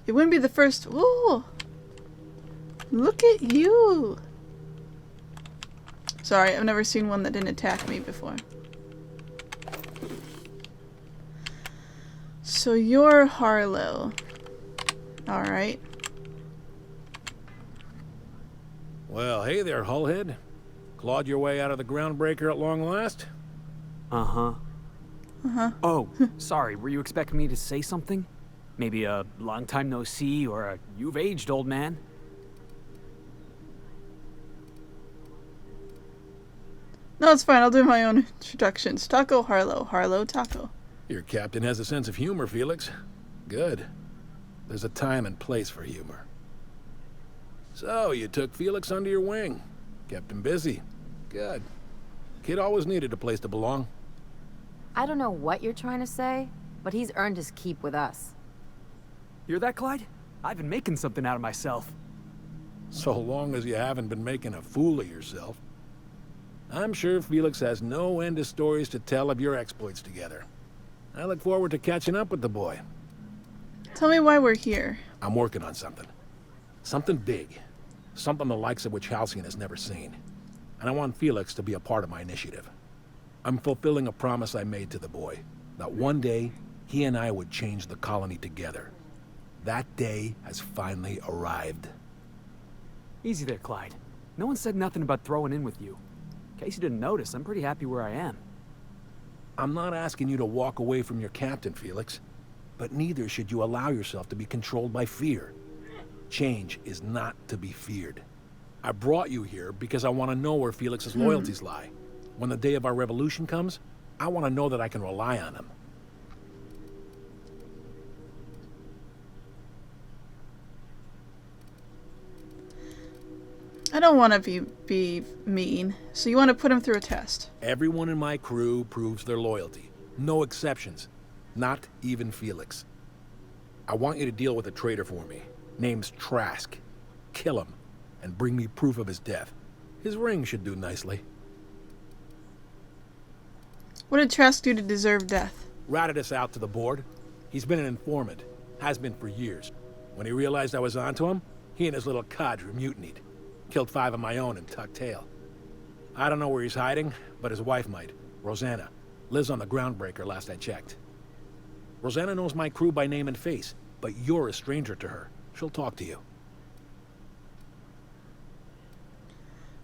It wouldn't be the first. Ooh! Look at you! Sorry, I've never seen one that didn't attack me before. So you're Harlow. Alright. Well, hey there, Hullhead. Clawed your way out of the groundbreaker at long last? Uh-huh. Uh-huh. Oh, sorry, were you expecting me to say something? Maybe a long time no see, or a you've aged, old man? No, it's fine. I'll do my own introductions. Taco Harlow. Harlow Taco. Your captain has a sense of humor, Felix. Good. There's a time and place for humor. So, you took Felix under your wing. Kept him busy. Good. Kid always needed a place to belong. I don't know what you're trying to say, but he's earned his keep with us. Hear that, Clyde? I've been making something out of myself. So long as you haven't been making a fool of yourself. I'm sure Felix has no end of stories to tell of your exploits together. I look forward to catching up with the boy. Tell me why we're here. I'm working on something. Something big. Something the likes of which Halcyon has never seen. And I want Felix to be a part of my initiative. I'm fulfilling a promise I made to the boy, that one day he and I would change the colony together. That day has finally arrived. Easy there, Clyde. No one said nothing about throwing in with you. In case you didn't notice, I'm pretty happy where I am. I'm not asking you to walk away from your captain, Felix. But neither should you allow yourself to be controlled by fear. Change is not to be feared. I brought you here because I want to know where Felix's loyalties lie. When the day of our revolution comes, I want to know that I can rely on him. I don't want to be mean, so you want to put him through a test. Everyone in my crew proves their loyalty. No exceptions. Not even Felix. I want you to deal with a traitor for me. Name's Trask. Kill him, and bring me proof of his death. His ring should do nicely. What did Trask do to deserve death? Ratted us out to the board. He's been an informant. Has been for years. When he realized I was onto him, he and his little cadre mutinied. Killed 5 of my own and tucked tail. I don't know where he's hiding, but his wife might. Rosanna. Lives on the groundbreaker last I checked. Rosanna knows my crew by name and face, but you're a stranger to her. She'll talk to you.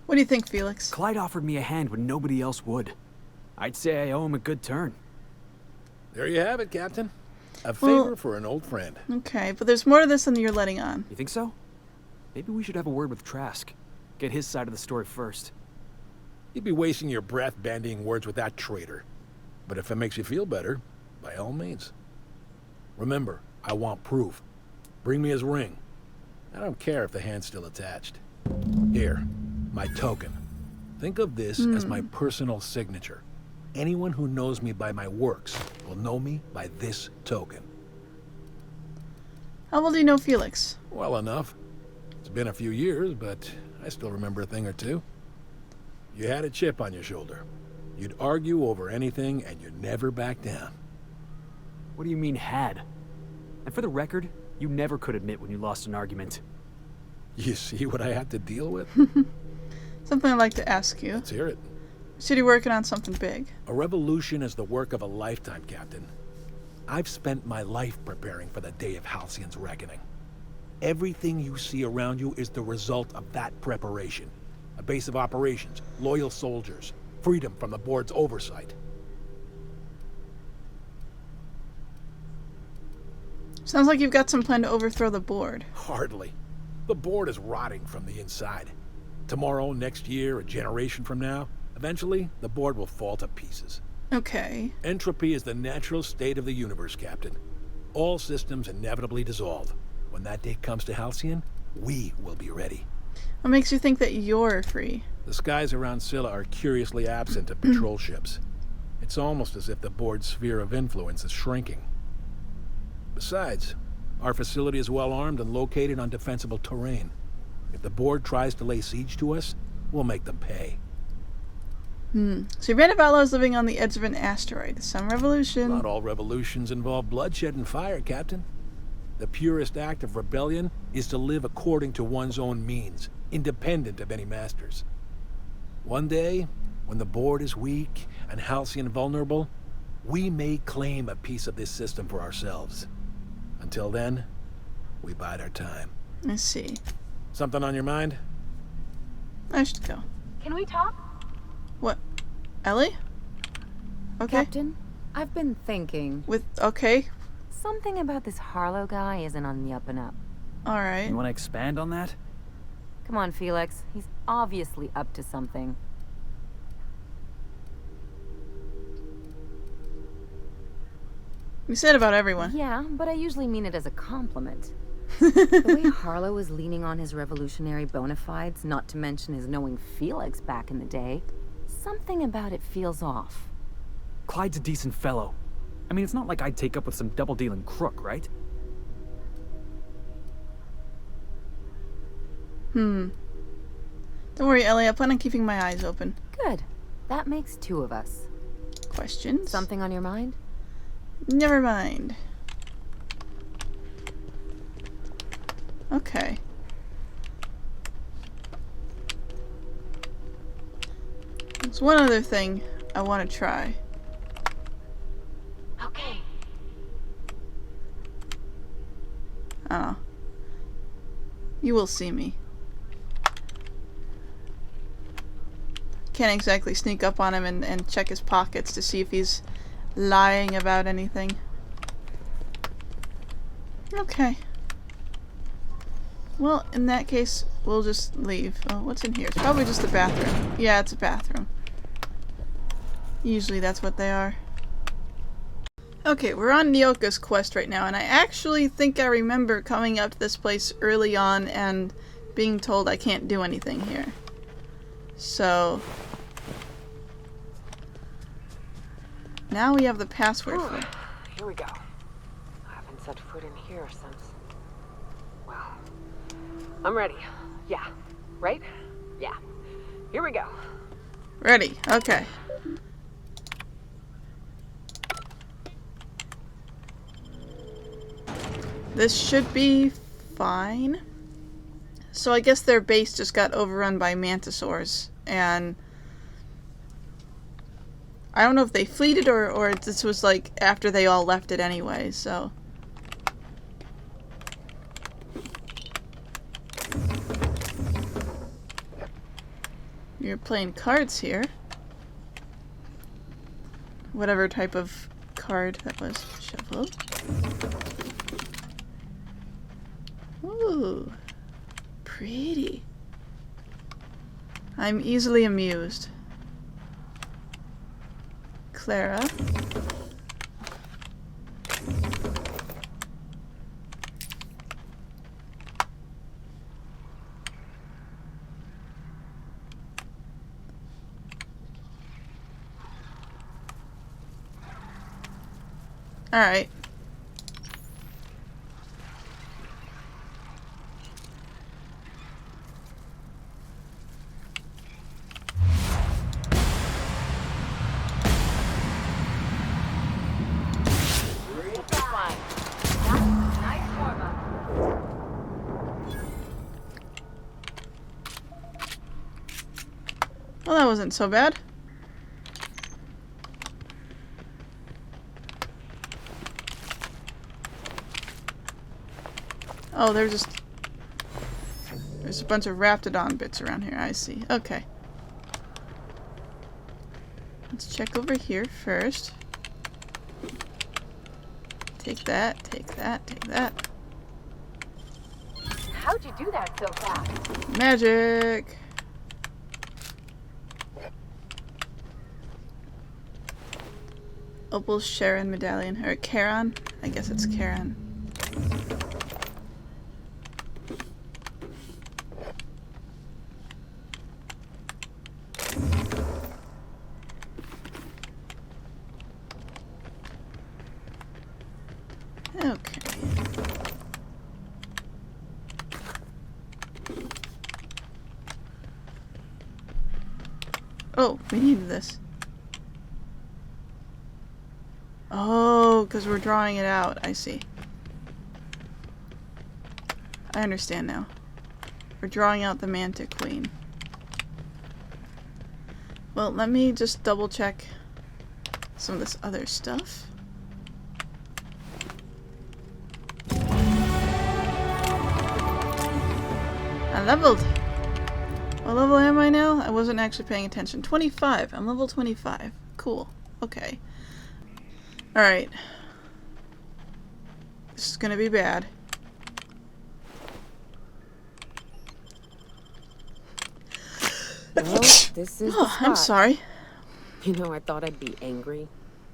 What do you think, Felix? Clyde offered me a hand when nobody else would. I'd say I owe him a good turn. There you have it, Captain. A favor for an old friend. Okay, but there's more to this than you're letting on. You think so? Maybe we should have a word with Trask. Get his side of the story first. You'd be wasting your breath bandying words with that traitor. But if it makes you feel better, by all means. Remember, I want proof. Bring me his ring. I don't care if the hand's still attached. Here, my token. Think of this as my personal signature. Anyone who knows me by my works will know me by this token. How well do you know Felix? Well enough. It's been a few years, but I still remember a thing or two. You had a chip on your shoulder. You'd argue over anything, and you'd never back down. What do you mean, had? And for the record, you never could admit when you lost an argument. You see what I had to deal with? Something I'd like to ask you. Let's hear it. Said you're working on something big. A revolution is the work of a lifetime, Captain. I've spent my life preparing for the day of Halcyon's reckoning. Everything you see around you is the result of that preparation. A base of operations, loyal soldiers, freedom from the board's oversight. Sounds like you've got some plan to overthrow the board. Hardly. The board is rotting from the inside. Tomorrow, next year, a generation from now, eventually, the board will fall to pieces. Okay. Entropy is the natural state of the universe, Captain. All systems inevitably dissolve. When that day comes to Halcyon, we will be ready. What makes you think that you're free? The skies around Scylla are curiously absent of patrol ships. It's almost as if the board's sphere of influence is shrinking. Besides, our facility is well armed and located on defensible terrain. If the board tries to lay siege to us, we'll make them pay. So you read of outlaws living on the edge of an asteroid. Some revolution. Not all revolutions involve bloodshed and fire, Captain. The purest act of rebellion is to live according to one's own means, independent of any masters. One day, when the board is weak and halcyon vulnerable, we may claim a piece of this system for ourselves. Until then, we bide our time. I see. Something on your mind? I should go. Can we talk? What? Ellie? Okay. Captain, I've been thinking. Okay. Something about this Harlow guy isn't on the up and up. Alright. You want to expand on that? Come on, Felix. He's obviously up to something. You said about everyone. Yeah, but I usually mean it as a compliment. The way Harlow is leaning on his revolutionary bona fides, not to mention his knowing Felix back in the day, something about it feels off. Clyde's a decent fellow. I mean, it's not like I'd take up with some double-dealing crook, right? Don't worry, Ellie. I plan on keeping my eyes open. Good. That makes two of us. Questions? Something on your mind? Never mind. Okay. There's one other thing I want to try. Okay. Oh. You will see me. Can't exactly sneak up on him and check his pockets to see if he's lying about anything. Okay. Well, in that case, we'll just leave. Oh, what's in here? It's probably just a bathroom. Yeah, it's a bathroom. Usually that's what they are. Okay, we're on Nyoka's quest right now, and I actually think I remember coming up to this place early on and being told I can't do anything here. So... now we have the password for it. Here we go. I haven't set foot in here since... well... I'm ready. Yeah. Right? Yeah. Here we go. Ready. Okay. This should be fine. So I guess their base just got overrun by mantisaurs, and I don't know if they fleeted or this was like after they all left it anyway, so. You're playing cards here. Whatever type of card that was. Shuffle. Ooh. Pretty. I'm easily amused. Clara. Alright. Well, that wasn't so bad. Oh, there's a bunch of Raptidon bits around here. I see. Okay. Let's check over here first. Take that, take that, take that. How'd you do that so fast? Magic! Opal Sharon medallion. Or Charon? I guess it's Charon. Okay. Oh, we needed this. Oh, because we're drawing it out. I see. I understand now. We're drawing out the Manta Queen. Well, let me just double check some of this other stuff. I leveled! What level am I now? I wasn't actually paying attention. 25. I'm level 25. Cool. Okay. Alright. This is gonna be bad. Well, this is the Oh, I'm spot. sorry. You know, I thought I'd be angry.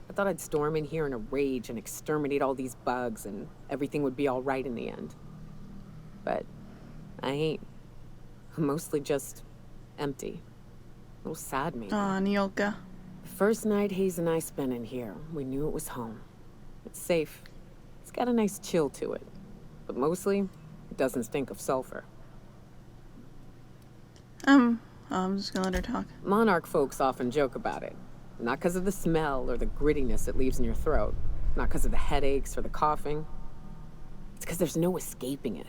I thought I'd storm in here in a rage and exterminate all these bugs and everything would be all right in the end. But I ain't. I'm mostly just empty. A little sad, maybe. Aw, Nyoka. The first night Hayes and I spent in here, we knew it was home. It's safe. It's got a nice chill to it. But mostly, it doesn't stink of sulfur. I'm just gonna let her talk. Monarch folks often joke about it. Not because of the smell or the grittiness it leaves in your throat. Not because of the headaches or the coughing. It's because there's no escaping it.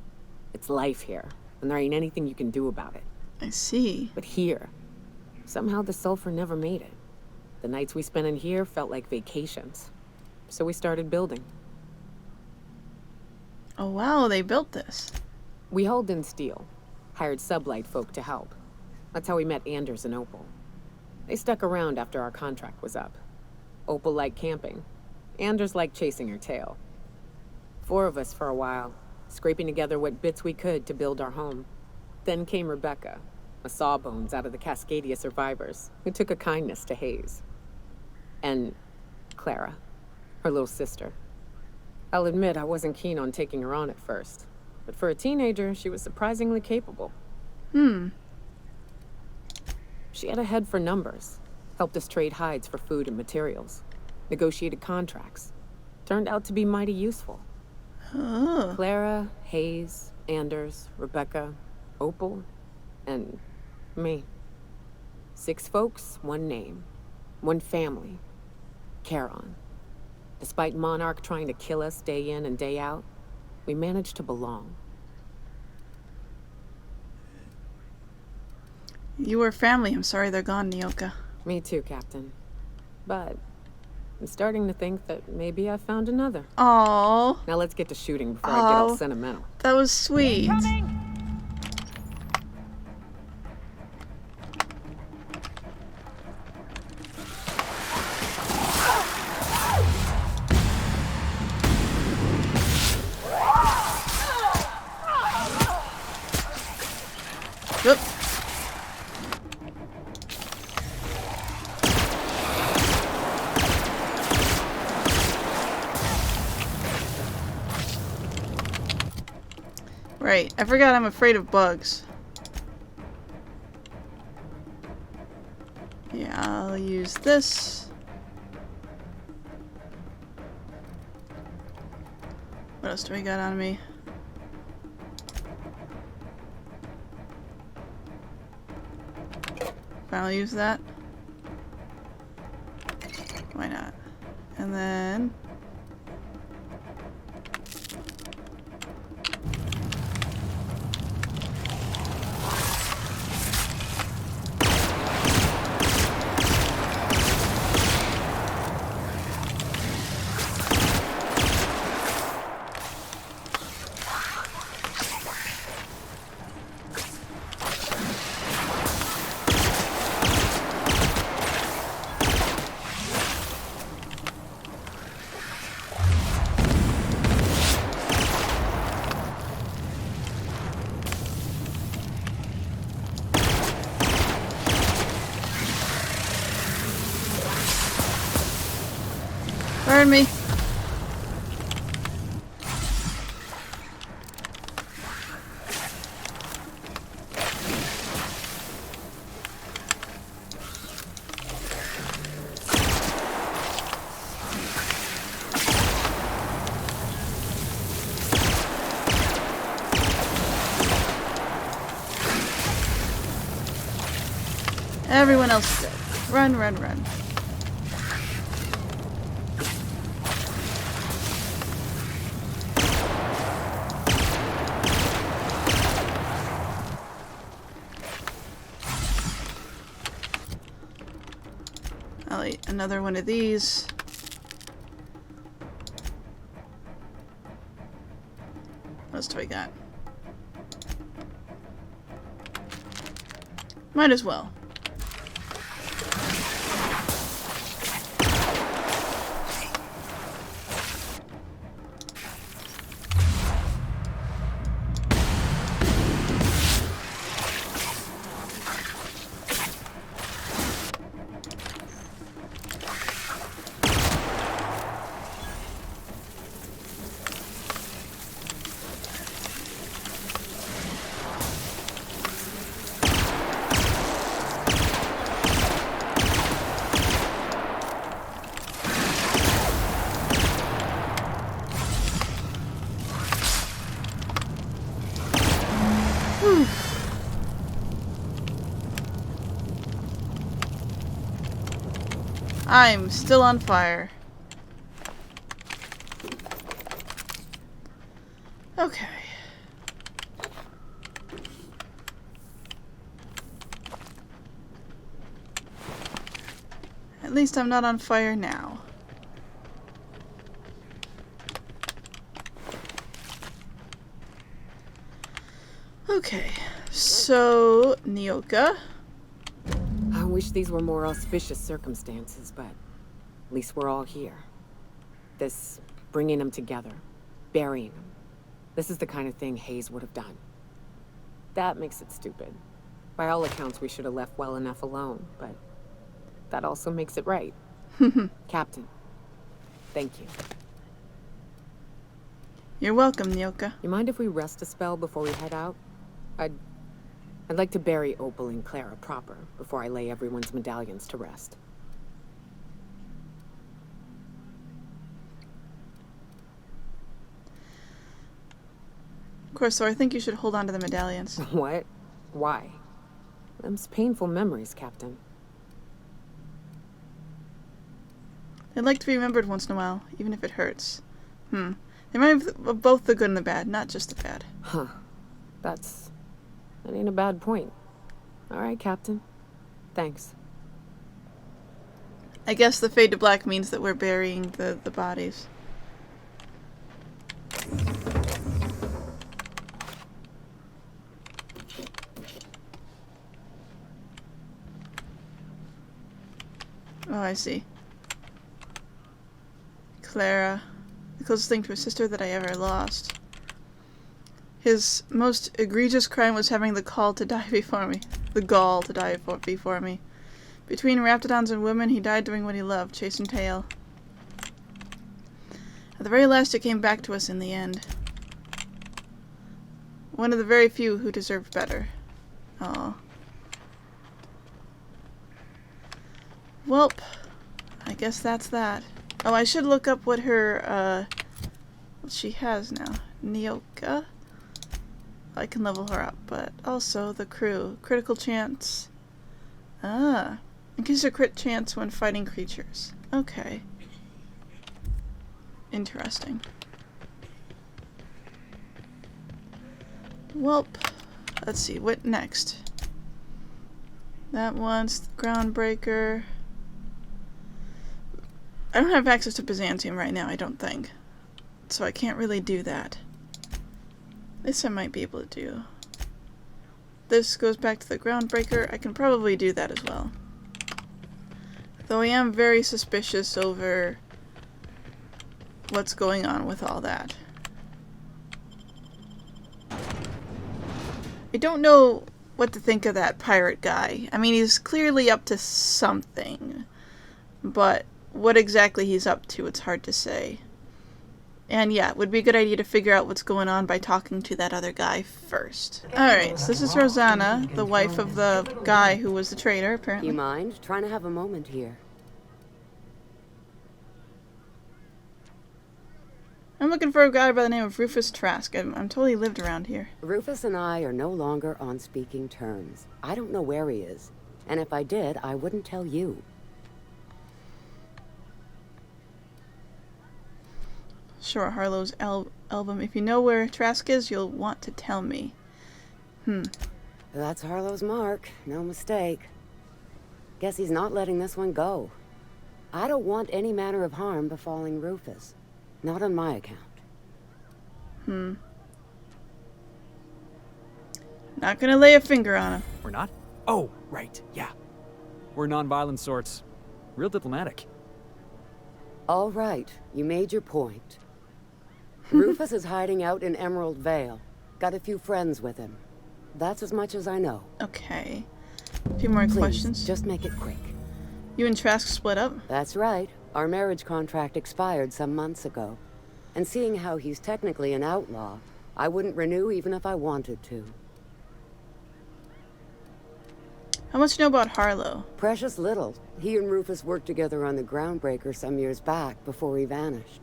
It's life here, and there ain't anything you can do about it. I see. But here, somehow the sulfur never made it. The nights we spent in here felt like vacations. So we started building. Oh wow, they built this. We hauled in steel, hired sublight folk to help. That's how we met Anders and Opal. They stuck around after our contract was up. Opal liked camping. Anders liked chasing her tail. 4 of us for a while, scraping together what bits we could to build our home. Then came Rebecca, a sawbones out of the Cascadia survivors, who took a kindness to Hayes. And Clara, her little sister. I'll admit I wasn't keen on taking her on at first, but for a teenager, she was surprisingly capable. She had a head for numbers, helped us trade hides for food and materials, negotiated contracts. Turned out to be mighty useful. Oh. Clara, Hayes, Anders, Rebecca, Opal, and me. 6 folks, 1 name, 1 family. Charon. Despite Monarch trying to kill us day in and day out, we managed to belong. You were family. I'm sorry they're gone, Nyoka. Me too, Captain. But I'm starting to think that maybe I found another. Oh, Now let's get to shooting before I get all Oh. sentimental. that was sweet. Yep. Right, I forgot I'm afraid of bugs. Yeah, I'll use this. What else do we got on me? I'll use that. Why not? And then burn me. Everyone else is dead. Run, run, run. another one of these. What else do I got? Might as well. I'm still on fire. Okay. At least I'm not on fire now. Okay, so Nyoka. I wish these were more auspicious circumstances, but at least we're all here. This bringing them together, burying them. This is the kind of thing Hayes would have done. That makes it stupid. By all accounts, we should have left well enough alone, but that also makes it right. Captain, thank you. You're welcome, Nyoka. You mind if we rest a spell before we head out? I'd like to bury Opal and Clara proper before I lay everyone's medallions to rest. Of course, so I think you should hold on to the medallions. What? Why? Them's painful memories, Captain. They'd like to be remembered once in a while, even if it hurts. They might have both the good and the bad, not just the bad. Huh. That ain't a bad point. All right, Captain. Thanks. I guess the fade to black means that we're burying the bodies. Oh, I see. Clara. The closest thing to a sister that I ever lost. His most egregious crime was having the gall to die before me. Before me. Between raptidons and women, he died doing what he loved, chasing tail. At the very last, it came back to us in the end. One of the very few who deserved better. Aw. Welp. I guess that's that. Oh, I should look up what her, what she has now. Nyoka? I can level her up, but also the crew. Critical chance. Ah. Increase your crit chance when fighting creatures. Okay. Interesting. Welp. Let's see, what next? That one's the Groundbreaker. I don't have access to Byzantium right now, I don't think. So I can't really do that. This I might be able to do. This goes back to the Groundbreaker. I can probably do that as well. Though I am very suspicious over what's going on with all that. I don't know what to think of that pirate guy. I mean, he's clearly up to something. But what exactly he's up to, it's hard to say. And yeah, it would be a good idea to figure out what's going on by talking to that other guy first. Alright, so this is Rosanna, the wife of the guy who was the traitor, apparently. You mind? Trying to have a moment here. I'm looking for a guy by the name of Rufus Trask. I'm totally lived around here. Rufus and I are no longer on speaking terms. I don't know where he is. And if I did, I wouldn't tell you. Sure, Harlow's album. If you know where Trask is, you'll want to tell me. That's Harlow's mark. No mistake. Guess he's not letting this one go. I don't want any manner of harm befalling Rufus. Not on my account. Not gonna lay a finger on him. We're not? Oh, right, yeah. We're non-violent sorts. Real diplomatic. All right, you made your point. Rufus is hiding out in Emerald Vale. Got a few friends with him. That's as much as I know. Okay. A few more Please, questions. just make it quick. You and Trask split up? That's right. Our marriage contract expired some months ago. And seeing how he's technically an outlaw, I wouldn't renew even if I wanted to. How much do you know about Harlow? Precious little. He and Rufus worked together on the Groundbreaker some years back before he vanished.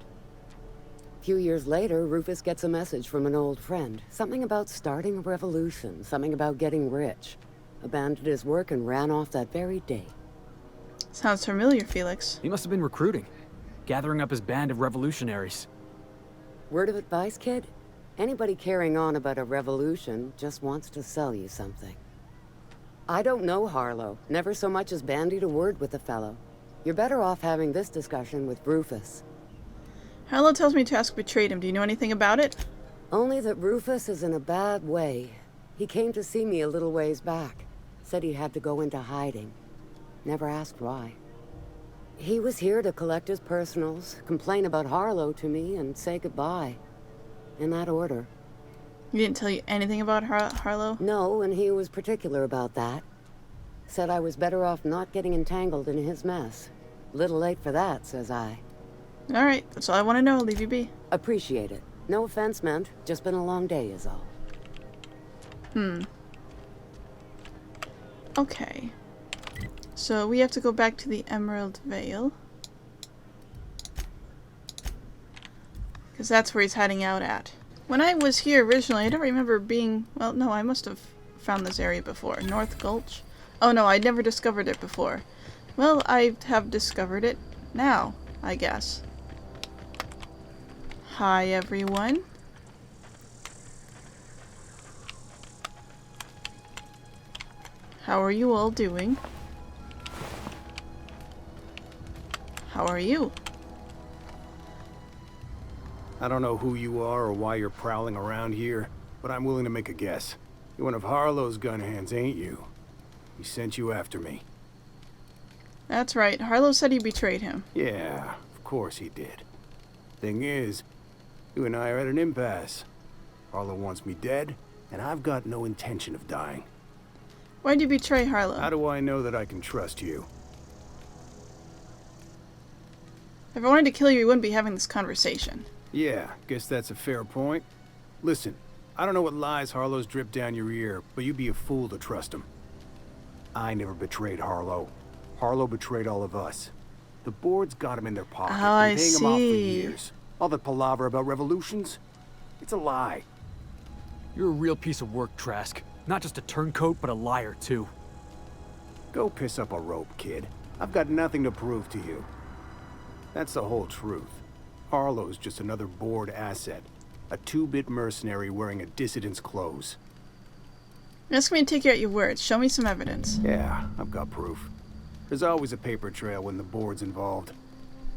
A few years later, Rufus gets a message from an old friend. Something about starting a revolution, something about getting rich. Abandoned his work and ran off that very day. Sounds familiar, Felix. He must have been recruiting, gathering up his band of revolutionaries. Word of advice, kid? Anybody carrying on about a revolution just wants to sell you something. I don't know Harlow. Never so much as bandied a word with the fellow. You're better off having this discussion with Rufus. Harlow tells me Trask betrayed him. Do you know anything about it? Only that Rufus is in a bad way. He came to see me a little ways back. Said he had to go into hiding. Never asked why. He was here to collect his personals, complain about Harlow to me, and say goodbye. In that order. He didn't tell you anything about Harlow? No, and he was particular about that. Said I was better off not getting entangled in his mess. Little late for that, says I. Alright, that's all I want to know. I'll leave you be. Appreciate it. No offense meant. Just been a long day is all. Okay. So we have to go back to the Emerald Vale. Because that's where he's hiding out at. When I was here originally, I don't remember being... Well, no, I must have found this area before. North Gulch? Oh no, I'd never discovered it before. Well, I have discovered it now, I guess. Hi, everyone. How are you all doing? How are you? I don't know who you are or why you're prowling around here, but I'm willing to make a guess. You're one of Harlow's gun hands, ain't you? He sent you after me. That's right. Harlow said he betrayed him. Yeah, of course he did. Thing is, you and I are at an impasse. Harlow wants me dead, and I've got no intention of dying. Why'd you betray Harlow? How do I know that I can trust you? If I wanted to kill you, we wouldn't be having this conversation. Yeah, guess that's a fair point. Listen, I don't know what lies Harlow's dripped down your ear, but you'd be a fool to trust him. I never betrayed Harlow. Harlow betrayed all of us. The board's got him in their pocket. Oh, I Been paying him off for see. years. All that palaver about revolutions? It's a lie. You're a real piece of work, Trask. Not just a turncoat, but a liar, too. Go piss up a rope, kid. I've got nothing to prove to you. That's the whole truth. Harlow's just another board asset. A two-bit mercenary wearing a dissident's clothes. You're asking me to take you at your words. Show me some evidence. Yeah, I've got proof. There's always a paper trail when the board's involved.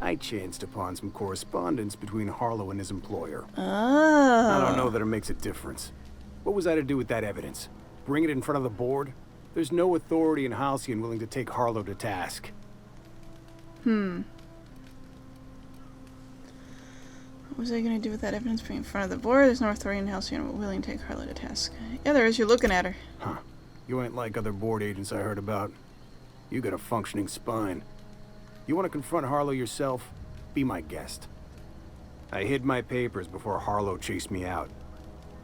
I chanced upon some correspondence between Harlow and his employer. Oh. I don't know that it makes a difference. What was I to do with that evidence? Bring it in front of the board? There's no authority in Halcyon willing to take Harlow to task. What was I going to do with that evidence being in front of the board? There's no authority in Halcyon willing to take Harlow to task. Yeah, there is. You're looking at her. Huh. You ain't like other board agents I heard about. You got a functioning spine. You want to confront Harlow yourself? Be my guest. I hid my papers before Harlow chased me out.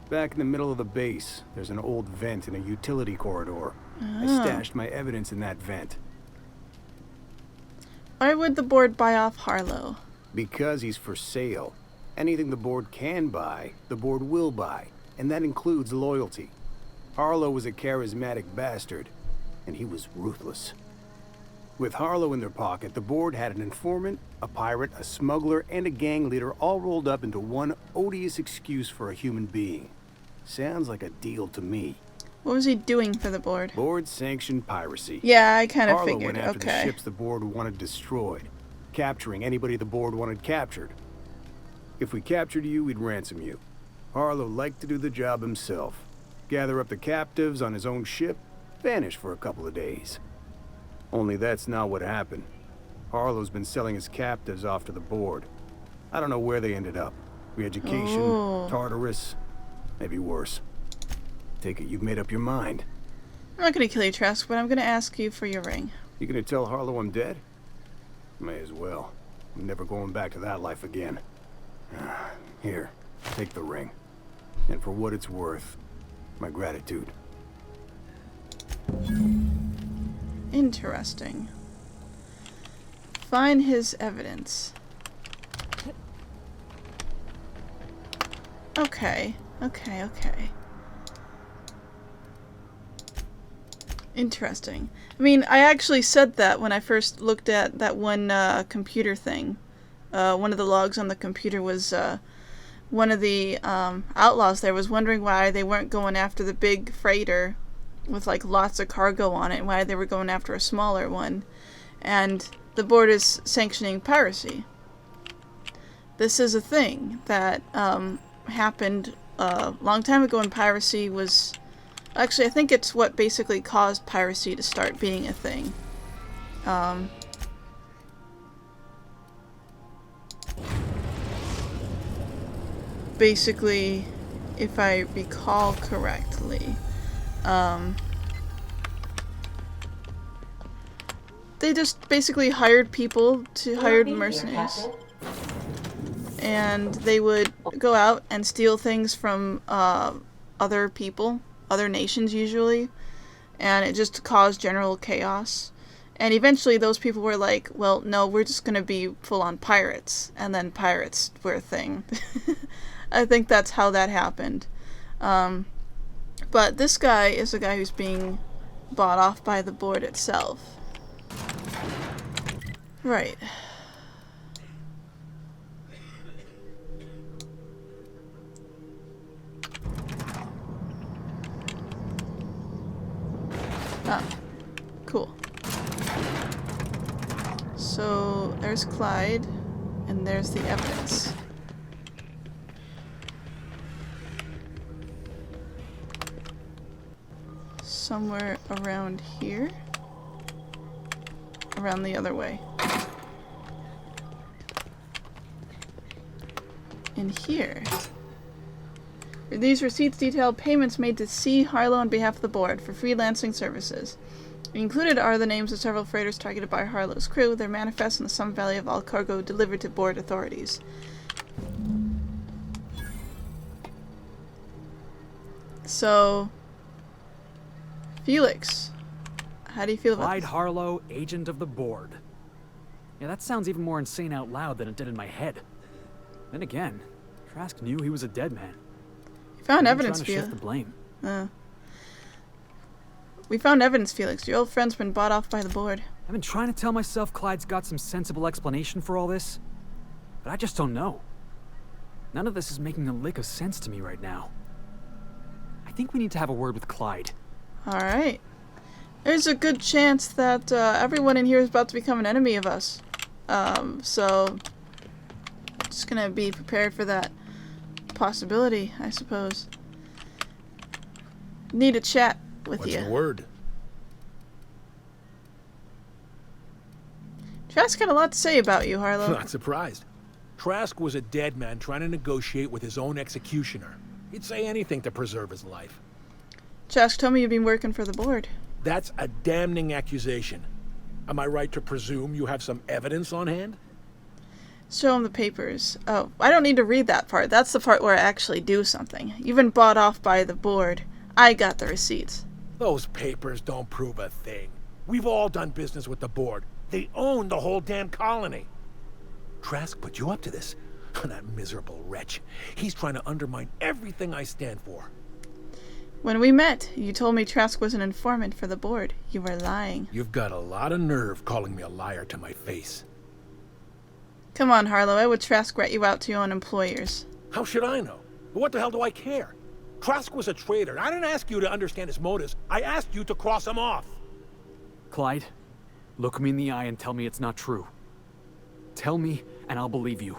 Back in the middle of the base, there's an old vent in a utility corridor. I stashed my evidence in that vent. Why would the board buy off Harlow? Because he's for sale. Anything the board can buy, the board will buy. And that includes loyalty. Harlow was a charismatic bastard, and he was ruthless. With Harlow in their pocket, the board had an informant, a pirate, a smuggler, and a gang leader all rolled up into one odious excuse for a human being. Sounds like a deal to me. What was he doing for the board? Board-sanctioned piracy. Yeah, I kind of Harlow figured. went after the Okay. ships the board wanted destroyed. capturing anybody the board wanted captured. If we captured you, we'd ransom you. Harlow liked to do the job himself. Gather up the captives on his own ship, vanish for a couple of days. Only that's not what happened. Harlow's been selling his captives off to the board. I don't know where they ended up. Re-education, Tartarus, maybe worse. Take it you've made up your mind. I'm not gonna kill you, Trask, but I'm gonna ask you for your ring. You gonna tell Harlow I'm dead? May as well. I'm never going back to that life again. Here, take the ring. And for what it's worth, my gratitude. Interesting. Find his evidence. Okay. Interesting. I mean, I actually said that when I first looked at that one computer thing. One of the logs on the computer was one of the outlaws there was wondering why they weren't going after the big freighter with like lots of cargo on it, and why they were going after a smaller one. And the board is sanctioning piracy. This is a thing that happened a long time ago, and piracy was... Actually, I think it's what basically caused piracy to start being a thing. Basically, if I recall correctly, they just basically hired people to hire mercenaries. And they would go out and steal things from other people, other nations usually, and it just caused general chaos. And eventually those people were like, well, no, we're just going to be full-on pirates. And then pirates were a thing. I think that's how that happened. But this guy is a guy who's being bought off by the board itself. Right. Ah, cool. So there's Clyde, and there's the evidence. Somewhere around here. Around the other way. In here. These receipts detail payments made to C. Harlow on behalf of the board for freelancing services. Included are the names of several freighters targeted by Harlow's crew, their manifests, and the sum value of all cargo delivered to board authorities. So, Felix, how do you feel about Clyde this? Harlow, agent of the board. Yeah, that sounds even more insane out loud than it did in my head. Then again, Trask knew he was a dead man. Found Maybe evidence, trying to Felix. shift the blame. We found evidence, Felix. Your old friend's been bought off by the board. I've been trying to tell myself Clyde's got some sensible explanation for all this, but I just don't know. None of this is making a lick of sense to me right now. I think we need to have a word with Clyde. Alright. There's a good chance that everyone in here is about to become an enemy of us. So just gonna be prepared for that possibility, I suppose. Need a chat with What's you. the word? Trask had a lot to say about you, Harlow. Not surprised. Trask was a dead man trying to negotiate with his own executioner. He'd say anything to preserve his life. Trask told me you've been working for the board. That's a damning accusation. Am I right to presume you have some evidence on hand? Show him the papers. Oh, I don't need to read that part. That's the part where I actually do something. You've been bought off by the board. I got the receipts. Those papers don't prove a thing. We've all done business with the board. They own the whole damn colony. Trask put you up to this. That miserable wretch. He's trying to undermine everything I stand for. When we met, you told me Trask was an informant for the board. You were lying. You've got a lot of nerve calling me a liar to my face. Come on, Harlow. I would Trask rat you out to your own employers. How should I know? What the hell do I care? Trask was a traitor. I didn't ask you to understand his motives. I asked you to cross him off. Clyde, look me in the eye and tell me it's not true. Tell me, and I'll believe you.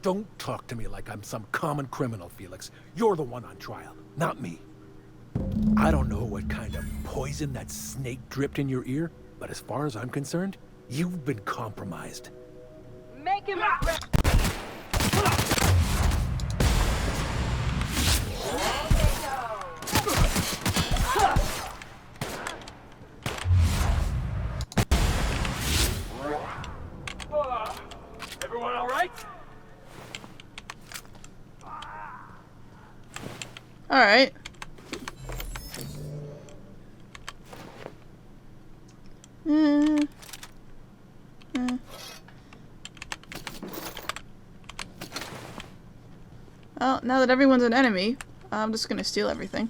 Don't talk to me like I'm some common criminal, Felix. You're the one on trial, not me. I don't know what kind of poison that snake dripped in your ear, but as far as I'm concerned, you've been compromised. Make him regret. Everyone all right? All right. Well, now that everyone's an enemy, I'm just gonna steal everything.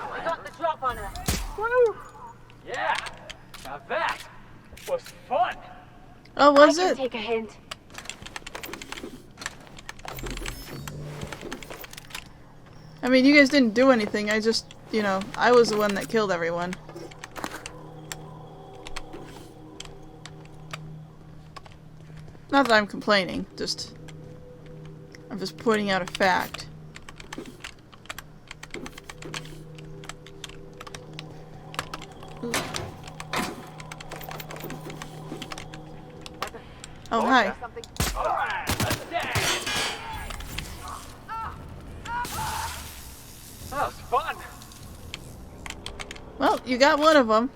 I got the drop on her. Woo! Yeah, now that was fun. Oh, was I can it? take a hint. I mean, you guys didn't do anything. I just, you know, I was the one that killed everyone. Not that I'm complaining, I'm just pointing out a fact. Ooh. Oh, hi. All right, let's dance. That was fun. Well, you got one of them.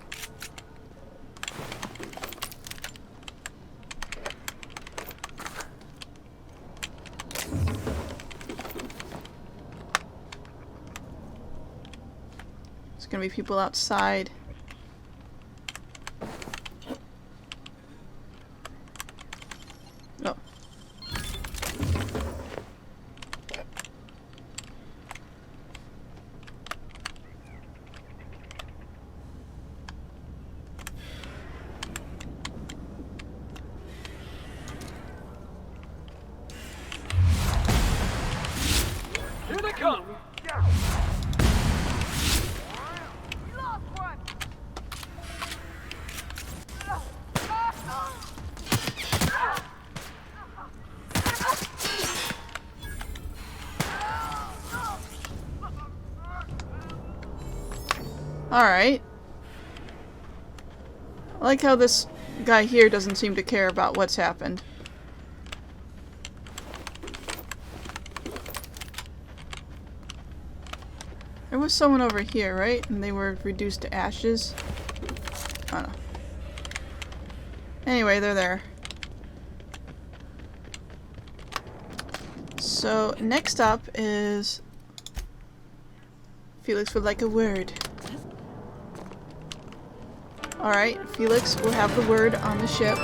There's gonna be people outside. Oh. Here they come. Alright. I like how this guy here doesn't seem to care about what's happened. There was someone over here, right? And they were reduced to ashes? I don't know. Anyway, they're there. So, next up is... Felix would like a word. Alright, Felix will have the word on the ship.